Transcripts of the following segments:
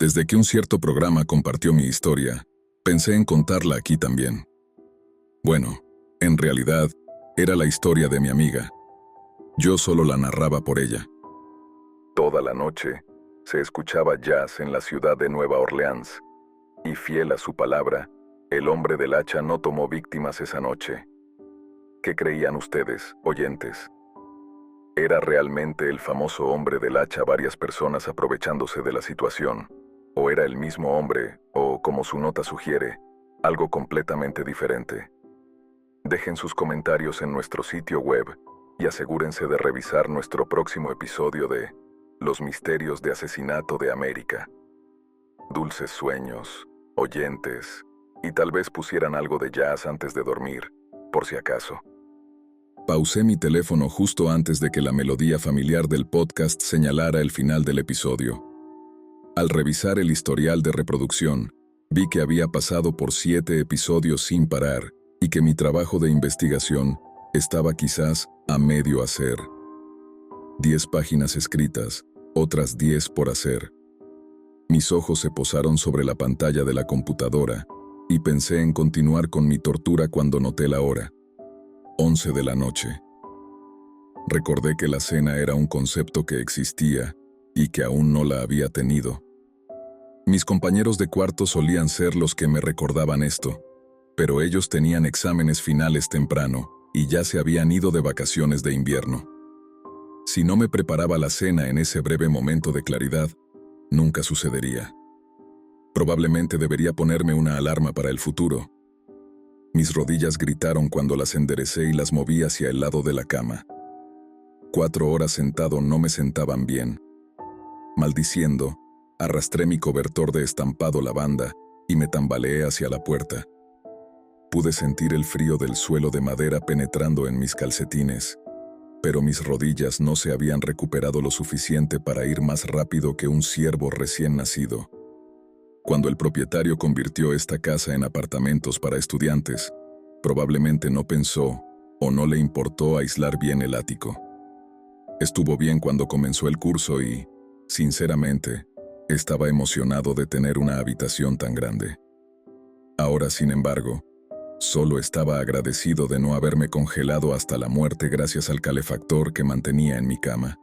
Desde que un cierto programa compartió mi historia, pensé en contarla aquí también. Bueno, en realidad, era la historia de mi amiga. Yo solo la narraba por ella. Toda la noche se escuchaba jazz en la ciudad de Nueva Orleans, y fiel a su palabra, el hombre del hacha no tomó víctimas esa noche. ¿Qué creían ustedes, oyentes? ¿Era realmente el famoso hombre del hacha varias personas aprovechándose de la situación? ¿O era el mismo hombre, o, como su nota sugiere, algo completamente diferente? Dejen sus comentarios en nuestro sitio web y asegúrense de revisar nuestro próximo episodio de Los Misterios de Asesinato de América. Dulces sueños, oyentes, y tal vez pusieran algo de jazz antes de dormir, por si acaso. Pausé mi teléfono justo antes de que la melodía familiar del podcast señalara el final del episodio. Al revisar el historial de reproducción, vi que había pasado por 7 episodios sin parar y que mi trabajo de investigación estaba quizás a medio hacer. 10 páginas escritas, otras 10 por hacer. Mis ojos se posaron sobre la pantalla de la computadora y pensé en continuar con mi tortura cuando noté la hora. 11 de la noche. Recordé que la cena era un concepto que existía y que aún no la había tenido. Mis compañeros de cuarto solían ser los que me recordaban esto, pero ellos tenían exámenes finales temprano y ya se habían ido de vacaciones de invierno. Si no me preparaba la cena en ese breve momento de claridad, nunca sucedería. Probablemente debería ponerme una alarma para el futuro. Mis rodillas gritaron cuando las enderecé y las moví hacia el lado de la cama. 4 horas sentado no me sentaban bien. Maldiciendo, arrastré mi cobertor de estampado lavanda y me tambaleé hacia la puerta. Pude sentir el frío del suelo de madera penetrando en mis calcetines, pero mis rodillas no se habían recuperado lo suficiente para ir más rápido que un ciervo recién nacido. Cuando el propietario convirtió esta casa en apartamentos para estudiantes, probablemente no pensó o no le importó aislar bien el ático. Estuvo bien cuando comenzó el curso y, sinceramente, estaba emocionado de tener una habitación tan grande. Ahora, sin embargo, solo estaba agradecido de no haberme congelado hasta la muerte gracias al calefactor que mantenía en mi cama.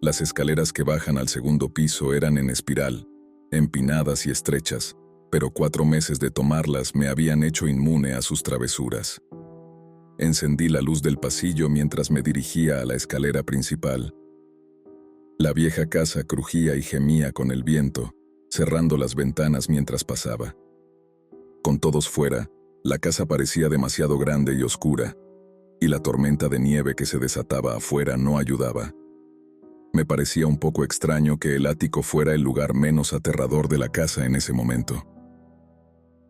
Las escaleras que bajan al segundo piso eran en espiral, empinadas y estrechas, pero 4 meses de tomarlas me habían hecho inmune a sus travesuras. Encendí la luz del pasillo mientras me dirigía a la escalera principal. La vieja casa crujía y gemía con el viento, cerrando las ventanas mientras pasaba. Con todos fuera, la casa parecía demasiado grande y oscura, y la tormenta de nieve que se desataba afuera no ayudaba. Me parecía un poco extraño que el ático fuera el lugar menos aterrador de la casa en ese momento.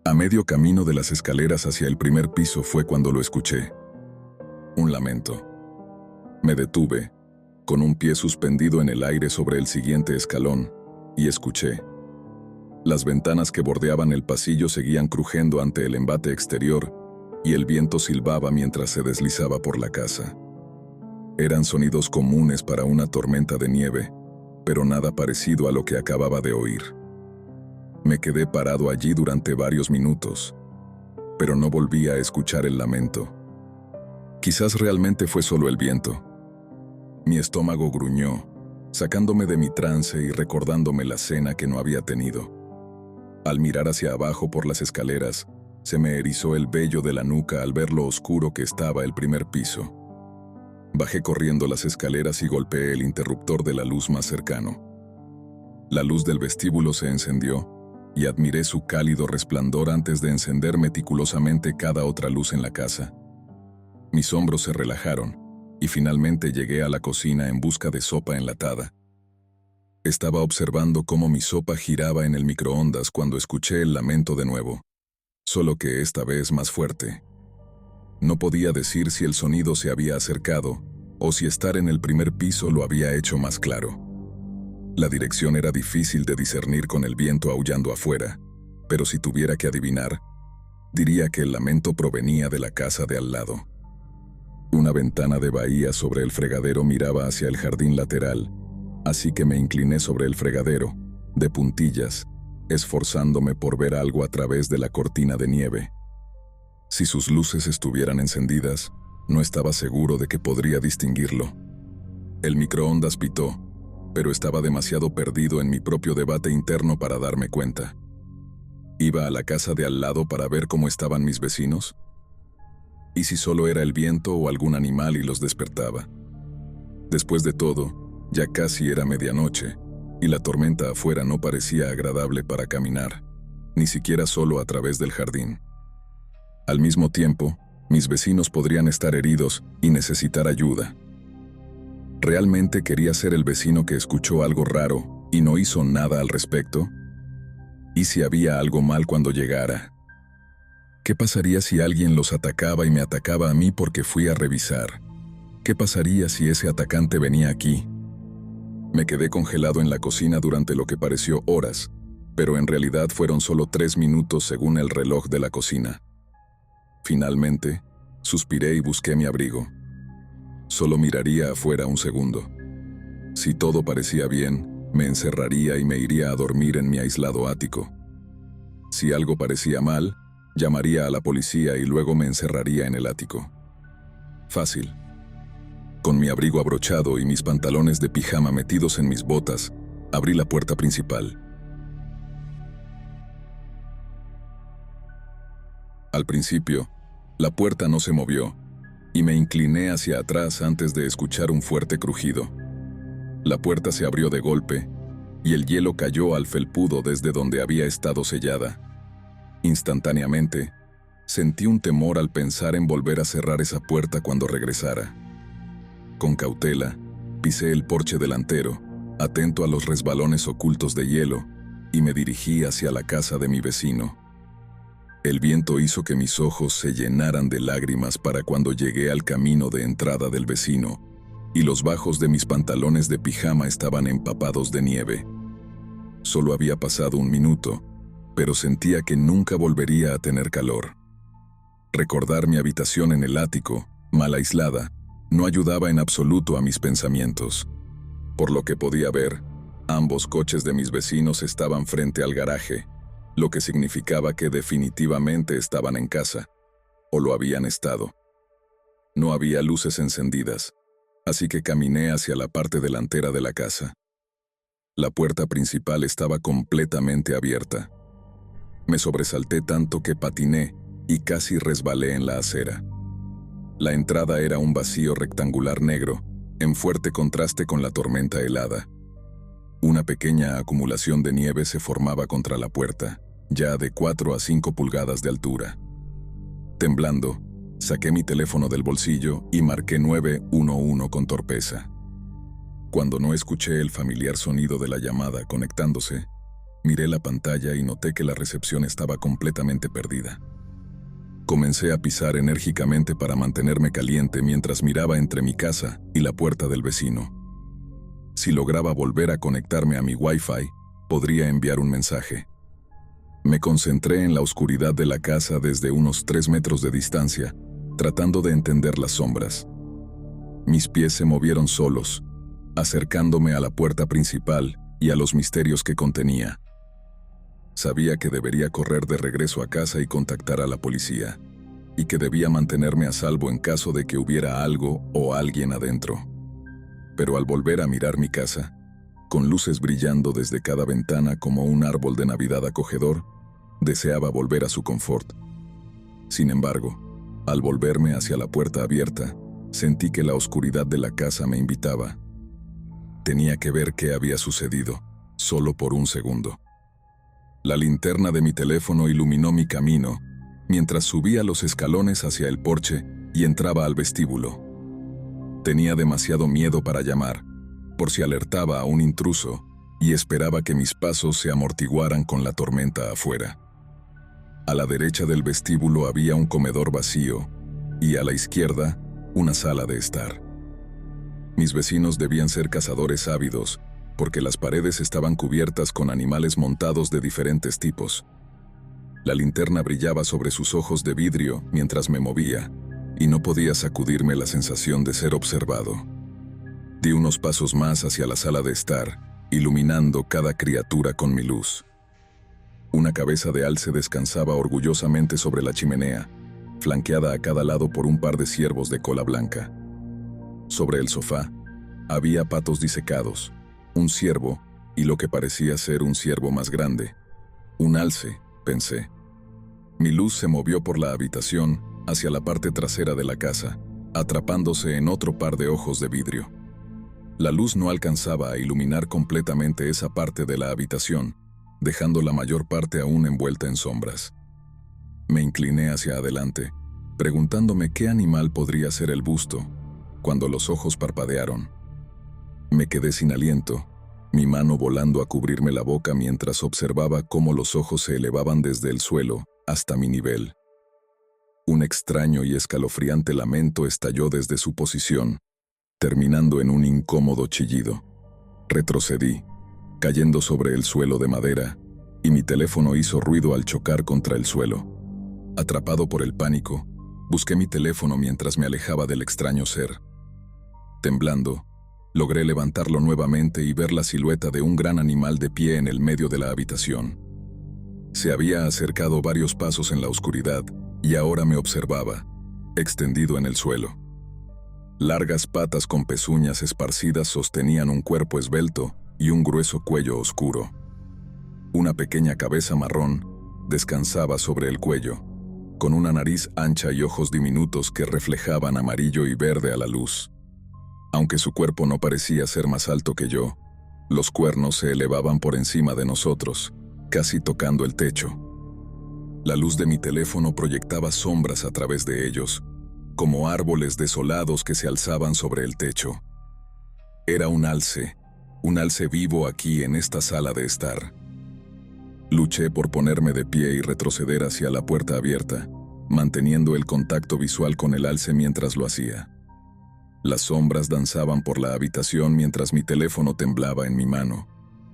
A medio camino de las escaleras hacia el primer piso fue cuando lo escuché. Un lamento. Me detuve, con un pie suspendido en el aire sobre el siguiente escalón, y escuché. Las ventanas que bordeaban el pasillo seguían crujiendo ante el embate exterior, y el viento silbaba mientras se deslizaba por la casa. Eran sonidos comunes para una tormenta de nieve, pero nada parecido a lo que acababa de oír. Me quedé parado allí durante varios minutos, pero no volví a escuchar el lamento. Quizás realmente fue solo el viento. Mi estómago gruñó, sacándome de mi trance y recordándome la cena que no había tenido. Al mirar hacia abajo por las escaleras, se me erizó el vello de la nuca al ver lo oscuro que estaba el primer piso. Bajé corriendo las escaleras y golpeé el interruptor de la luz más cercano. La luz del vestíbulo se encendió, y admiré su cálido resplandor antes de encender meticulosamente cada otra luz en la casa. Mis hombros se relajaron, y finalmente llegué a la cocina en busca de sopa enlatada. Estaba observando cómo mi sopa giraba en el microondas cuando escuché el lamento de nuevo, solo que esta vez más fuerte. No podía decir si el sonido se había acercado o si estar en el primer piso lo había hecho más claro. La dirección era difícil de discernir con el viento aullando afuera, pero si tuviera que adivinar, diría que el lamento provenía de la casa de al lado. Una ventana de bahía sobre el fregadero miraba hacia el jardín lateral, así que me incliné sobre el fregadero de puntillas, esforzándome por ver algo a través de la cortina de nieve. Si sus luces estuvieran encendidas, no estaba seguro de que podría distinguirlo. El microondas pitó, pero estaba demasiado perdido en mi propio debate interno para darme cuenta. ¿Iba a la casa de al lado para ver cómo estaban mis vecinos? ¿Y si solo era el viento o algún animal y los despertaba? Después de todo, ya casi era medianoche, y la tormenta afuera no parecía agradable para caminar, ni siquiera solo a través del jardín. Al mismo tiempo, mis vecinos podrían estar heridos y necesitar ayuda. ¿Realmente quería ser el vecino que escuchó algo raro y no hizo nada al respecto? ¿Y si había algo mal cuando llegara? ¿Qué pasaría si alguien los atacaba y me atacaba a mí porque fui a revisar? ¿Qué pasaría si ese atacante venía aquí? Me quedé congelado en la cocina durante lo que pareció horas, pero en realidad fueron solo 3 minutos según el reloj de la cocina. Finalmente, suspiré y busqué mi abrigo. Solo miraría afuera un segundo. Si todo parecía bien, me encerraría y me iría a dormir en mi aislado ático. Si algo parecía mal, llamaría a la policía y luego me encerraría en el ático. Fácil. Con mi abrigo abrochado y mis pantalones de pijama metidos en mis botas, abrí la puerta principal. Al principio, la puerta no se movió, y me incliné hacia atrás antes de escuchar un fuerte crujido. La puerta se abrió de golpe, y el hielo cayó al felpudo desde donde había estado sellada. Instantáneamente, sentí un temor al pensar en volver a cerrar esa puerta cuando regresara. Con cautela, pisé el porche delantero, atento a los resbalones ocultos de hielo, y me dirigí hacia la casa de mi vecino. El viento hizo que mis ojos se llenaran de lágrimas para cuando llegué al camino de entrada del vecino, y los bajos de mis pantalones de pijama estaban empapados de nieve. Solo había pasado 1 minuto, pero sentía que nunca volvería a tener calor. Recordar mi habitación en el ático, mal aislada, no ayudaba en absoluto a mis pensamientos. Por lo que podía ver, ambos coches de mis vecinos estaban frente al garaje, lo que significaba que definitivamente estaban en casa, o lo habían estado. No había luces encendidas, así que caminé hacia la parte delantera de la casa. La puerta principal estaba completamente abierta. Me sobresalté tanto que patiné y casi resbalé en la acera. La entrada era un vacío rectangular negro, en fuerte contraste con la tormenta helada. Una pequeña acumulación de nieve se formaba contra la puerta, ya de 4 a 5 pulgadas de altura. Temblando, saqué mi teléfono del bolsillo y marqué 911 con torpeza. Cuando no escuché el familiar sonido de la llamada conectándose, miré la pantalla y noté que la recepción estaba completamente perdida. Comencé a pisar enérgicamente para mantenerme caliente mientras miraba entre mi casa y la puerta del vecino. Si lograba volver a conectarme a mi Wi-Fi, podría enviar un mensaje. Me concentré en la oscuridad de la casa desde unos 3 metros de distancia, tratando de entender las sombras. Mis pies se movieron solos, acercándome a la puerta principal y a los misterios que contenía. Sabía que debería correr de regreso a casa y contactar a la policía, y que debía mantenerme a salvo en caso de que hubiera algo o alguien adentro. Pero al volver a mirar mi casa, con luces brillando desde cada ventana como un árbol de Navidad acogedor, deseaba volver a su confort. Sin embargo, al volverme hacia la puerta abierta, sentí que la oscuridad de la casa me invitaba. Tenía que ver qué había sucedido, solo por 1 segundo. La linterna de mi teléfono iluminó mi camino, mientras subía los escalones hacia el porche y entraba al vestíbulo. Tenía demasiado miedo para llamar, por si alertaba a un intruso, y esperaba que mis pasos se amortiguaran con la tormenta afuera. A la derecha del vestíbulo había un comedor vacío, y a la izquierda, una sala de estar. Mis vecinos debían ser cazadores ávidos, porque las paredes estaban cubiertas con animales montados de diferentes tipos. La linterna brillaba sobre sus ojos de vidrio mientras me movía, y no podía sacudirme la sensación de ser observado. Di unos pasos más hacia la sala de estar, iluminando cada criatura con mi luz. Una cabeza de alce descansaba orgullosamente sobre la chimenea, flanqueada a cada lado por un par de ciervos de cola blanca. Sobre el sofá había patos disecados, un ciervo y lo que parecía ser un ciervo más grande. Un alce, pensé. Mi luz se movió por la habitación hacia la parte trasera de la casa, atrapándose en otro par de ojos de vidrio. La luz no alcanzaba a iluminar completamente esa parte de la habitación, dejando la mayor parte aún envuelta en sombras. Me incliné hacia adelante, preguntándome qué animal podría ser el busto, cuando los ojos parpadearon. Me quedé sin aliento, mi mano volando a cubrirme la boca mientras observaba cómo los ojos se elevaban desde el suelo hasta mi nivel. Un extraño y escalofriante lamento estalló desde su posición, terminando en un incómodo chillido. Retrocedí, cayendo sobre el suelo de madera, y mi teléfono hizo ruido al chocar contra el suelo. Atrapado por el pánico, busqué mi teléfono mientras me alejaba del extraño ser. Temblando, logré levantarlo nuevamente y ver la silueta de un gran animal de pie en el medio de la habitación. Se había acercado varios pasos en la oscuridad y ahora me observaba, extendido en el suelo. Largas patas con pezuñas esparcidas sostenían un cuerpo esbelto y un grueso cuello oscuro. Una pequeña cabeza marrón descansaba sobre el cuello, con una nariz ancha y ojos diminutos que reflejaban amarillo y verde a la luz. Aunque su cuerpo no parecía ser más alto que yo, los cuernos se elevaban por encima de nosotros, casi tocando el techo. La luz de mi teléfono proyectaba sombras a través de ellos, como árboles desolados que se alzaban sobre el techo. Era un alce vivo aquí en esta sala de estar. Luché por ponerme de pie y retroceder hacia la puerta abierta, manteniendo el contacto visual con el alce mientras lo hacía. Las sombras danzaban por la habitación mientras mi teléfono temblaba en mi mano,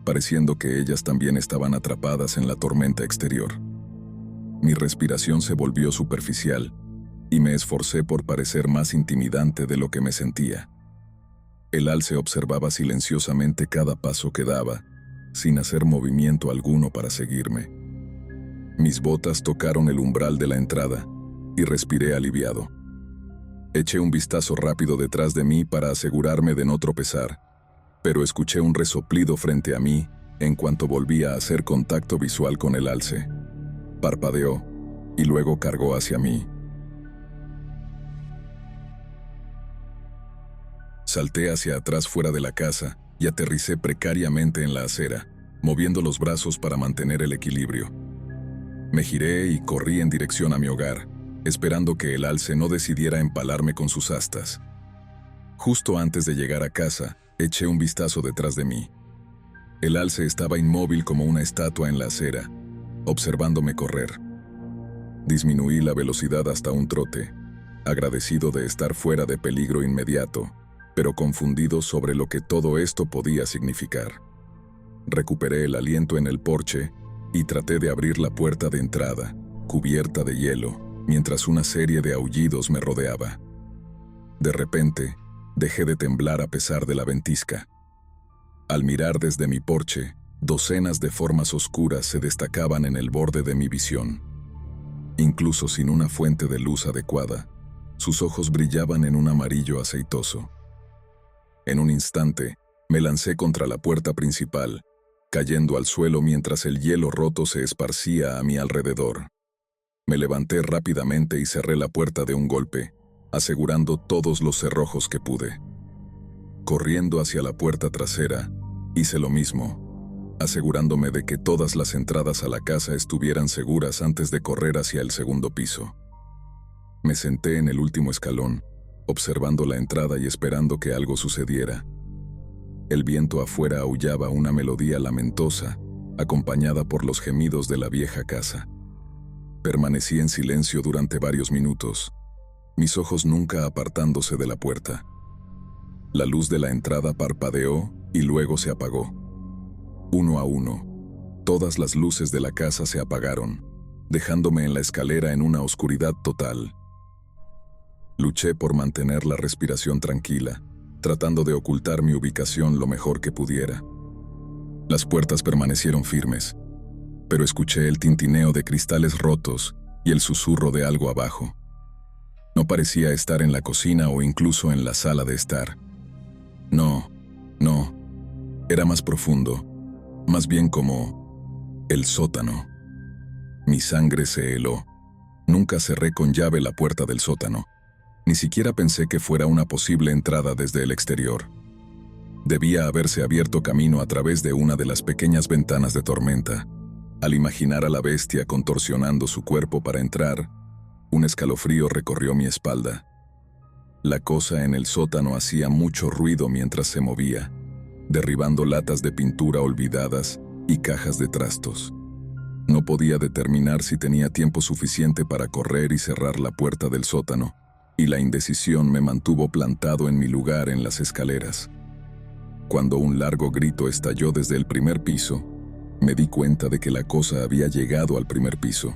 pareciendo que ellas también estaban atrapadas en la tormenta exterior. Mi respiración se volvió superficial, y me esforcé por parecer más intimidante de lo que me sentía. El alce observaba silenciosamente cada paso que daba, sin hacer movimiento alguno para seguirme. Mis botas tocaron el umbral de la entrada, y respiré aliviado. Eché un vistazo rápido detrás de mí para asegurarme de no tropezar, pero escuché un resoplido frente a mí en cuanto volví a hacer contacto visual con el alce. Parpadeó, y luego cargó hacia mí. Salté hacia atrás fuera de la casa y aterricé precariamente en la acera, moviendo los brazos para mantener el equilibrio. Me giré y corrí en dirección a mi hogar, esperando que el alce no decidiera empalarme con sus astas. Justo antes de llegar a casa, eché un vistazo detrás de mí. El alce estaba inmóvil como una estatua en la acera, observándome correr. Disminuí la velocidad hasta un trote, agradecido de estar fuera de peligro inmediato, pero confundido sobre lo que todo esto podía significar. Recuperé el aliento en el porche y traté de abrir la puerta de entrada, cubierta de hielo, mientras una serie de aullidos me rodeaba. De repente, dejé de temblar a pesar de la ventisca. Al mirar desde mi porche, docenas de formas oscuras se destacaban en el borde de mi visión. Incluso sin una fuente de luz adecuada, sus ojos brillaban en un amarillo aceitoso. En un instante, me lancé contra la puerta principal, cayendo al suelo mientras el hielo roto se esparcía a mi alrededor. Me levanté rápidamente y cerré la puerta de un golpe, asegurando todos los cerrojos que pude. Corriendo hacia la puerta trasera, hice lo mismo, asegurándome de que todas las entradas a la casa estuvieran seguras antes de correr hacia el segundo piso. Me senté en el último escalón, observando la entrada y esperando que algo sucediera. El viento afuera aullaba una melodía lamentosa, acompañada por los gemidos de la vieja casa. Permanecí en silencio durante varios minutos, mis ojos nunca apartándose de la puerta. La luz de la entrada parpadeó y luego se apagó. Uno a uno, todas las luces de la casa se apagaron, dejándome en la escalera en una oscuridad total. Luché por mantener la respiración tranquila, tratando de ocultar mi ubicación lo mejor que pudiera. Las puertas permanecieron firmes, pero escuché el tintineo de cristales rotos y el susurro de algo abajo. No parecía estar en la cocina o incluso en la sala de estar. No, era más profundo, más bien como el sótano. Mi sangre se heló. Nunca cerré con llave la puerta del sótano. Ni siquiera pensé que fuera una posible entrada desde el exterior. Debía haberse abierto camino a través de una de las pequeñas ventanas de tormenta. Al imaginar a la bestia contorsionando su cuerpo para entrar, un escalofrío recorrió mi espalda. La cosa en el sótano hacía mucho ruido mientras se movía, derribando latas de pintura olvidadas y cajas de trastos. No podía determinar si tenía tiempo suficiente para correr y cerrar la puerta del sótano, y la indecisión me mantuvo plantado en mi lugar en las escaleras. Cuando un largo grito estalló desde el primer piso, me di cuenta de que la cosa había llegado al primer piso.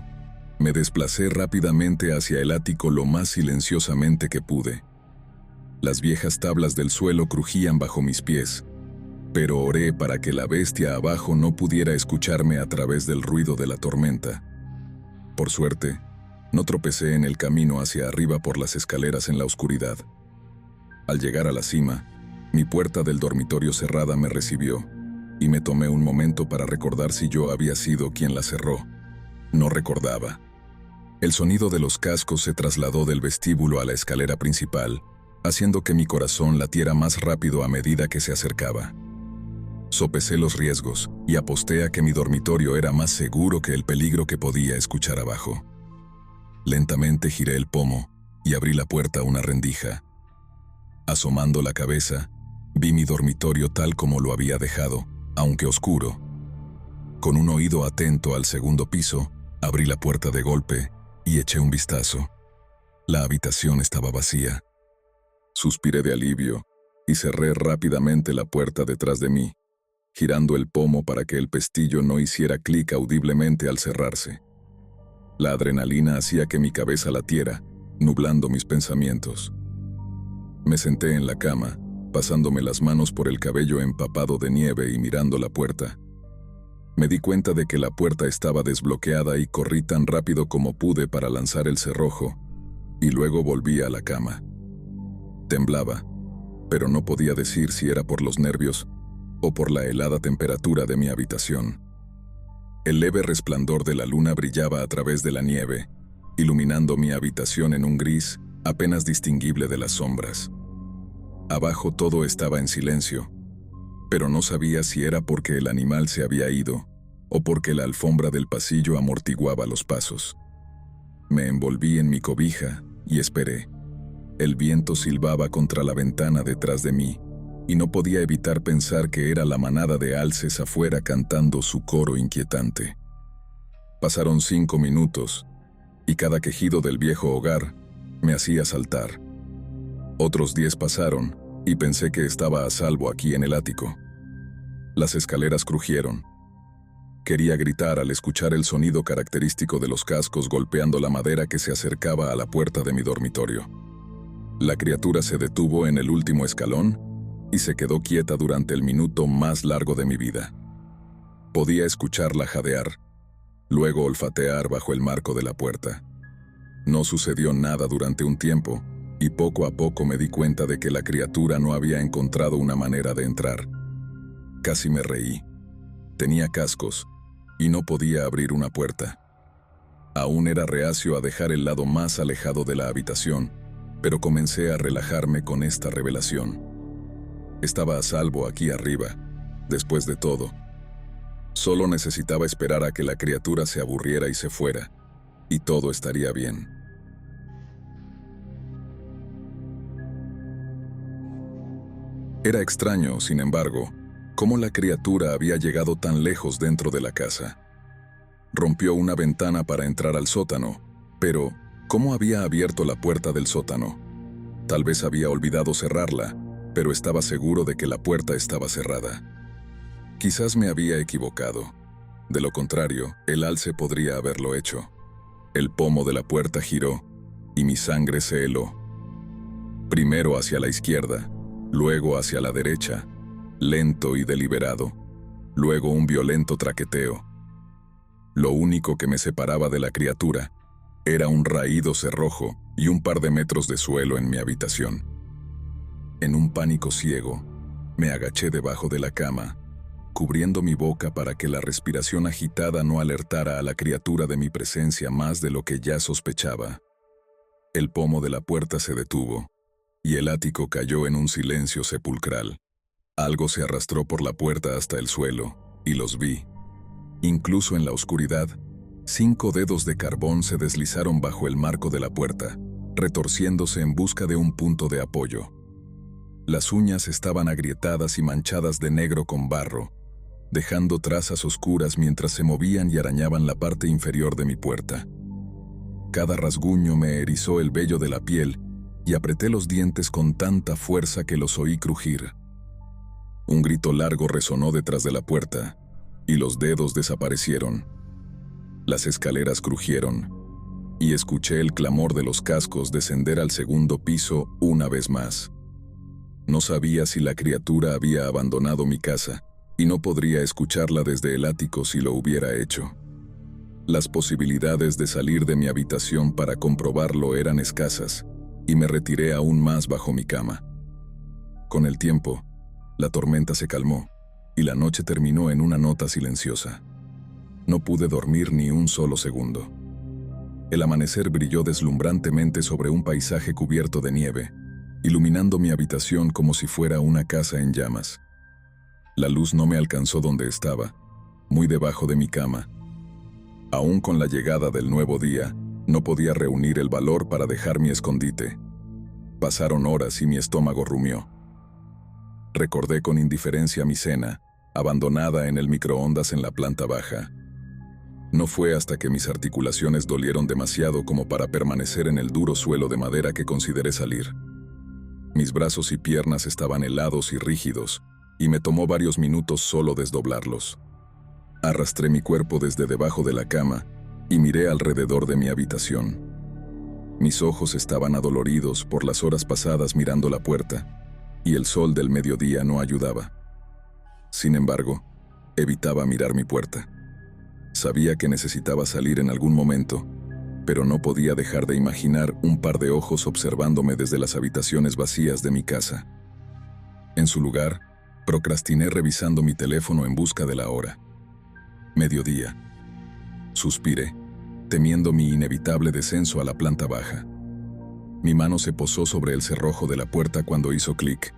Me desplacé rápidamente hacia el ático lo más silenciosamente que pude. Las viejas tablas del suelo crujían bajo mis pies, pero oré para que la bestia abajo no pudiera escucharme a través del ruido de la tormenta. Por suerte, no tropecé en el camino hacia arriba por las escaleras en la oscuridad. Al llegar a la cima, mi puerta del dormitorio cerrada me recibió, y me tomé un momento para recordar si yo había sido quien la cerró. No recordaba. El sonido de los cascos se trasladó del vestíbulo a la escalera principal, haciendo que mi corazón latiera más rápido a medida que se acercaba. Sopesé los riesgos y aposté a que mi dormitorio era más seguro que el peligro que podía escuchar abajo. Lentamente giré el pomo y abrí la puerta a una rendija. Asomando la cabeza, vi mi dormitorio tal como lo había dejado, aunque oscuro. Con un oído atento al segundo piso, abrí la puerta de golpe y eché un vistazo. La habitación estaba vacía. Suspiré de alivio y cerré rápidamente la puerta detrás de mí, girando el pomo para que el pestillo no hiciera clic audiblemente al cerrarse. La adrenalina hacía que mi cabeza latiera, nublando mis pensamientos. Me senté en la cama, pasándome las manos por el cabello empapado de nieve y mirando la puerta. Me di cuenta de que la puerta estaba desbloqueada y corrí tan rápido como pude para lanzar el cerrojo, y luego volví a la cama. Temblaba, pero no podía decir si era por los nervios o por la helada temperatura de mi habitación. El leve resplandor de la luna brillaba a través de la nieve, iluminando mi habitación en un gris apenas distinguible de las sombras. Abajo todo estaba en silencio, pero no sabía si era porque el animal se había ido o porque la alfombra del pasillo amortiguaba los pasos. Me envolví en mi cobija y esperé. El viento silbaba contra la ventana detrás de mí, y no podía evitar pensar que era la manada de alces afuera cantando su coro inquietante. Pasaron 5 minutos, y cada quejido del viejo hogar me hacía saltar. Otros 10 pasaron, y pensé que estaba a salvo aquí en el ático. Las escaleras crujieron. Quería gritar al escuchar el sonido característico de los cascos golpeando la madera que se acercaba a la puerta de mi dormitorio. La criatura se detuvo en el último escalón y se quedó quieta durante el minuto más largo de mi vida. Podía escucharla jadear, luego olfatear bajo el marco de la puerta. No sucedió nada durante un tiempo, y poco a poco me di cuenta de que la criatura no había encontrado una manera de entrar. Casi me reí. Tenía cascos, y no podía abrir una puerta. Aún era reacio a dejar el lado más alejado de la habitación, pero comencé a relajarme con esta revelación. Estaba a salvo aquí arriba, después de todo. Solo necesitaba esperar a que la criatura se aburriera y se fuera, y todo estaría bien. Era extraño, sin embargo, cómo la criatura había llegado tan lejos dentro de la casa. Rompió una ventana para entrar al sótano, pero ¿cómo había abierto la puerta del sótano? Tal vez había olvidado cerrarla, pero estaba seguro de que la puerta estaba cerrada. Quizás me había equivocado. De lo contrario, el alce podría haberlo hecho. El pomo de la puerta giró, y mi sangre se heló. Primero hacia la izquierda, luego hacia la derecha, lento y deliberado. luego un violento traqueteo. Lo único que me separaba de la criatura era un raído cerrojo y un par de metros de suelo en mi habitación. En un pánico ciego, me agaché debajo de la cama, cubriendo mi boca para que la respiración agitada no alertara a la criatura de mi presencia más de lo que ya sospechaba. El pomo de la puerta se detuvo, y el ático cayó en un silencio sepulcral. Algo se arrastró por la puerta hasta el suelo, y los vi. Incluso en la oscuridad, 5 dedos de carbón se deslizaron bajo el marco de la puerta, retorciéndose en busca de un punto de apoyo. Las uñas estaban agrietadas y manchadas de negro con barro, dejando trazas oscuras mientras se movían y arañaban la parte inferior de mi puerta. Cada rasguño me erizó el vello de la piel y apreté los dientes con tanta fuerza que los oí crujir. Un grito largo resonó detrás de la puerta, y los dedos desaparecieron. Las escaleras crujieron, y escuché el clamor de los cascos descender al segundo piso una vez más. No sabía si la criatura había abandonado mi casa, y no podría escucharla desde el ático si lo hubiera hecho. Las posibilidades de salir de mi habitación para comprobarlo eran escasas, y me retiré aún más bajo mi cama. Con el tiempo, la tormenta se calmó, y la noche terminó en una nota silenciosa. No pude dormir ni un solo segundo. El amanecer brilló deslumbrantemente sobre un paisaje cubierto de nieve, iluminando mi habitación como si fuera una casa en llamas. La luz no me alcanzó donde estaba, muy debajo de mi cama. Aún con la llegada del nuevo día, no podía reunir el valor para dejar mi escondite. Pasaron horas y mi estómago rumió. Recordé con indiferencia mi cena, abandonada en el microondas en la planta baja. No fue hasta que mis articulaciones dolieron demasiado como para permanecer en el duro suelo de madera que consideré salir. Mis brazos y piernas estaban helados y rígidos, y me tomó varios minutos solo desdoblarlos. Arrastré mi cuerpo desde debajo de la cama y miré alrededor de mi habitación. Mis ojos estaban adoloridos por las horas pasadas mirando la puerta, y el sol del mediodía no ayudaba. Sin embargo, evitaba mirar mi puerta. Sabía que necesitaba salir en algún momento, pero no podía dejar de imaginar un par de ojos observándome desde las habitaciones vacías de mi casa. En su lugar, procrastiné revisando mi teléfono en busca de la hora. Mediodía. Suspiré, temiendo mi inevitable descenso a la planta baja. Mi mano se posó sobre el cerrojo de la puerta cuando hizo clic.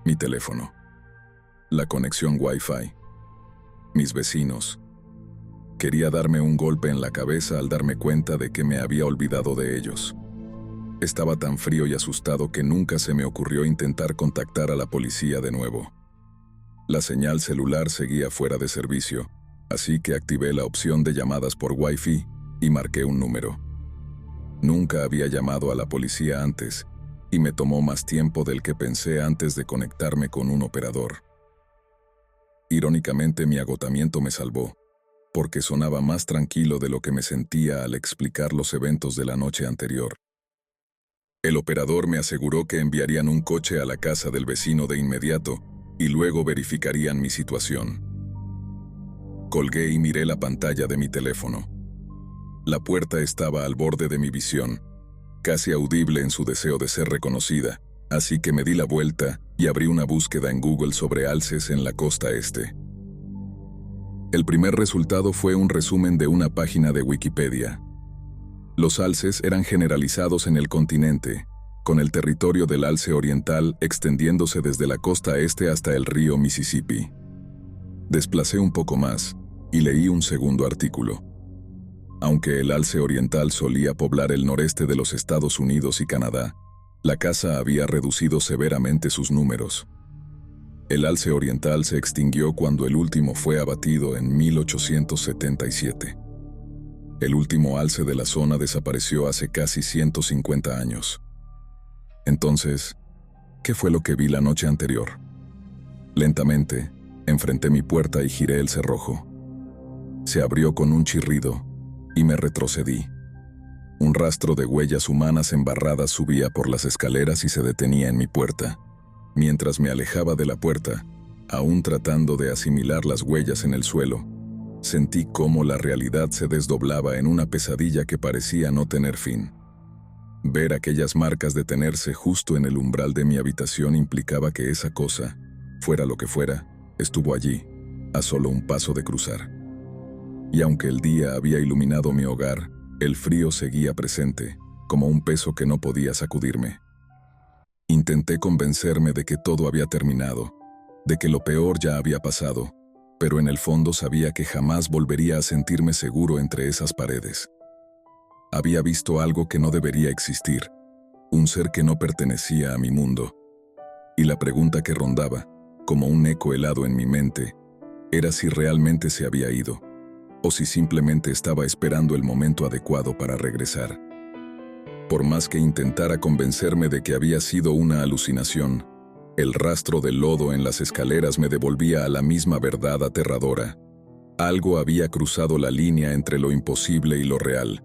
Mi teléfono. La conexión Wi-Fi. Mis vecinos. Quería darme un golpe en la cabeza al darme cuenta de que me había olvidado de ellos. Estaba tan frío y asustado que nunca se me ocurrió intentar contactar a la policía de nuevo. La señal celular seguía fuera de servicio, así que activé la opción de llamadas por Wi-Fi y marqué un número. Nunca había llamado a la policía antes, y me tomó más tiempo del que pensé antes de conectarme con un operador. Irónicamente, mi agotamiento me salvó, porque sonaba más tranquilo de lo que me sentía al explicar los eventos de la noche anterior. El operador me aseguró que enviarían un coche a la casa del vecino de inmediato y luego verificarían mi situación. Colgué y miré la pantalla de mi teléfono. La puerta estaba al borde de mi visión, casi audible en su deseo de ser reconocida, así que me di la vuelta y abrí una búsqueda en Google sobre alces en la costa este. El primer resultado fue un resumen de una página de Wikipedia. Los alces eran generalizados en el continente, con el territorio del alce oriental extendiéndose desde la costa este hasta el río Mississippi. Desplacé un poco más y leí un segundo artículo. Aunque el alce oriental solía poblar el noreste de los Estados Unidos y Canadá, la caza había reducido severamente sus números. El alce oriental se extinguió cuando el último fue abatido en 1877. El último alce de la zona desapareció hace casi 150 años. Entonces, ¿qué fue lo que vi la noche anterior? Lentamente, enfrenté mi puerta y giré el cerrojo. Se abrió con un chirrido y me retrocedí. Un rastro de huellas humanas embarradas subía por las escaleras y se detenía en mi puerta. Mientras me alejaba de la puerta, Aún tratando de asimilar las huellas en el suelo, sentí cómo la realidad se desdoblaba en una pesadilla que parecía no tener fin. Ver aquellas marcas detenerse justo en el umbral de mi habitación implicaba que esa cosa, fuera lo que fuera, estuvo allí, a solo un paso de cruzar. Y aunque el día había iluminado mi hogar, el frío seguía presente, como un peso que no podía sacudirme. Intenté convencerme de que todo había terminado, de que lo peor ya había pasado, pero en el fondo sabía que jamás volvería a sentirme seguro entre esas paredes. Había visto algo que no debería existir, un ser que no pertenecía a mi mundo. Y la pregunta que rondaba, como un eco helado en mi mente, era si realmente se había ido, o si simplemente estaba esperando el momento adecuado para regresar. Por más que intentara convencerme de que había sido una alucinación, el rastro del lodo en las escaleras me devolvía a la misma verdad aterradora. Algo había cruzado la línea entre lo imposible y lo real,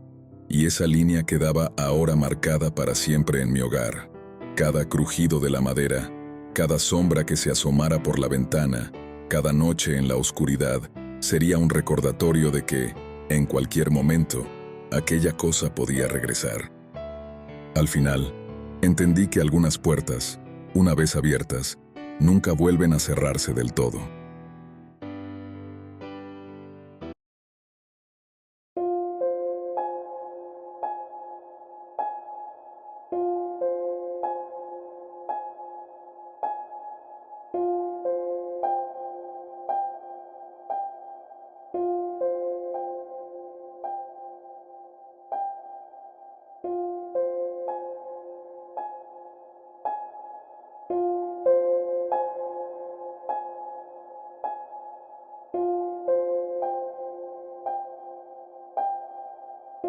y esa línea quedaba ahora marcada para siempre en mi hogar. Cada crujido de la madera, cada sombra que se asomara por la ventana, cada noche en la oscuridad, sería un recordatorio de que, en cualquier momento, aquella cosa podía regresar. Al final, entendí que algunas puertas, una vez abiertas, nunca vuelven a cerrarse del todo.